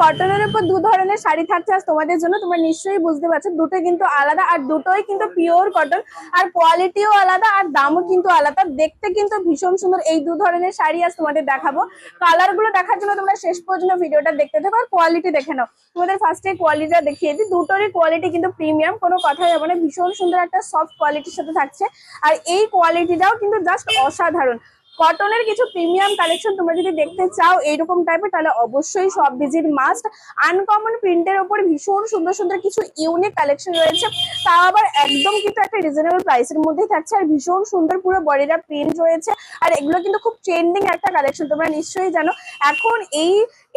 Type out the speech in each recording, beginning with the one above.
কটনের উপর দু ধরনের শাড়ি থাকছে আজ তোমাদের জন্য। তোমরা নিশ্চয়ই বুঝতে পারছো দুটো কিন্তু আলাদা, আর দুটোই কিন্তু পিওর কটন, আর কোয়ালিটিও আলাদা আর দামও কিন্তু আলাদা। দেখতে কিন্তু ভীষণ সুন্দর এই দু ধরনের শাড়ি আজ তোমাদের দেখাবো। কালার গুলো দেখার জন্য তোমরা শেষ পর্যন্ত ভিডিওটা দেখতে থাকো আর কোয়ালিটি দেখে নাও। তোমাদের ফার্স্টে কোয়ালিটিটা দেখিয়ে দিই। দুটোরই কোয়ালিটি কিন্তু প্রিমিয়াম, কোনো কথাই হবে না। ভীষণ সুন্দর একটা সফট কোয়ালিটির সাথে থাকছে, আর এই কোয়ালিটিটাও কিন্তু জাস্ট অসাধারণ। কটনের কিছু প্রিমিয়াম কালেকশন তোমরা যদি দেখতে চাও এইরকম টাইপের, তাহলে অবশ্যই সব ভিজিট মাস্ট। আনকমন প্রিন্টের উপর ভীষণ সুন্দর সুন্দর কিছু ইউনিক কালেকশন রয়েছে, তাও আবার একদম কিন্তু একটা রিজনেবল প্রাইসের মধ্যেই থাকছে। আর ভীষণ সুন্দর পুরো বডিটা প্রিন্ট রয়েছে, আর এগুলো কিন্তু খুব ট্রেন্ডিং একটা কালেকশন। তোমরা নিশ্চয়ই জানো এখন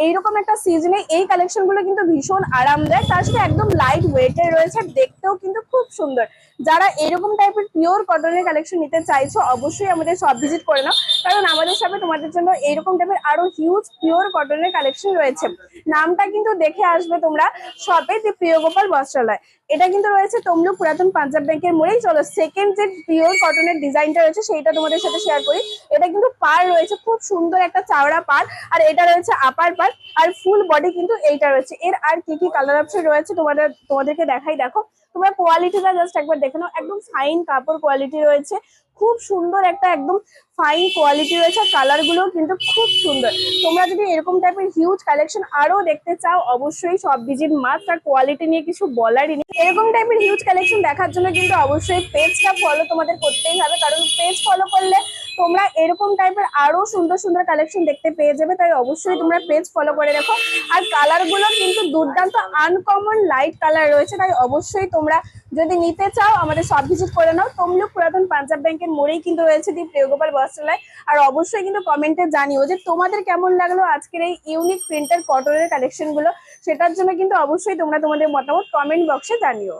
এইরকম একটা সিজনে এই কালেকশন গুলো কিন্তু ভীষণ আরামদায়ক, তার সাথে একদম লাইট ওয়েটের রয়েছে, দেখতেও কিন্তু খুব সুন্দর। যারা এরকম টাইপের পিওর কটনের কালেকশন নিতে চাইছো অবশ্যই আমাদের শপ ভিজিট করে নাও, কারণ আমাদের শপে তোমাদের জন্য এইরকম টাইপের আরো হিউজ পিওর কটনের কালেকশন রয়েছে। নামটা কিন্তু দেখে আসবে তোমরা, শপে দি প্রিয় গোপাল বস্ত্রালয়। এটা কিন্তু রয়েছে তমলুক পুরাতন পাঞ্জাব ব্যাংকের মোড়েই। চলো সেকেন্ড যে পিওর কটনের ডিজাইনটা রয়েছে সেইটা তোমাদের সাথে শেয়ার করি। এটা কিন্তু পার রয়েছে, খুব সুন্দর একটা চাওড়া পার, আর এটা রয়েছে আপার পার, আর ফুল বডি কিন্তু এইটা রয়েছে। এর আর কি কি কালার অপশন রয়েছে তোমাদেরকে দেখাই। দেখো তোমরা কোয়ালিটিটা জাস্ট একবার দেখে নাও, একদম ফাইন কাপড় কোয়ালিটি রয়েছে, খুব সুন্দর একটা একদম ফাইন কোয়ালিটি রয়েছে। কালার গুলো কিন্তু খুব সুন্দর। তোমরা যদি এরকম টাইপের হিউজ কালেকশন আরো দেখতে চাও অবশ্যই সব ভিজিট মাস্ট, আর কোয়ালিটি নিয়ে কিছু বলারই নেই। এরকম টাইপের হিউজ কালেকশন দেখার জন্য কিন্তু অবশ্যই পেজটা ফলো তোমাদের করতেই হবে, কারণ পেজ ফলো করলে তোমরা এরকম টাইপের আরো সুন্দর সুন্দর কালেকশন দেখতে পেয়ে যাবে। তাই অবশ্যই তোমরা পেজ ফলো করে রাখো। আর কালার গুলো কিন্তু দুর্দান্ত আনকমন লাইট কালার রয়েছে, তাই অবশ্যই তোমরা যদি নিতে চাও আমাদের সব ভিজিট করে নাও। তমলুক পুরাতন পাঞ্জাব ব্যাংকের মোড়েই কিন্তু রয়েছে দি প্রিয় গোপাল বস্ত্রালয়। আর অবশ্যই কিন্তু কমেন্টে জানিও যে তোমাদের কেমন লাগলো আজকের এই ইউনিক প্রিন্টের কটনের কালেকশন গুলো। সেটার জন্য কিন্তু অবশ্যই তোমরা তোমাদের মতামত কমেন্ট বক্সে জানিও।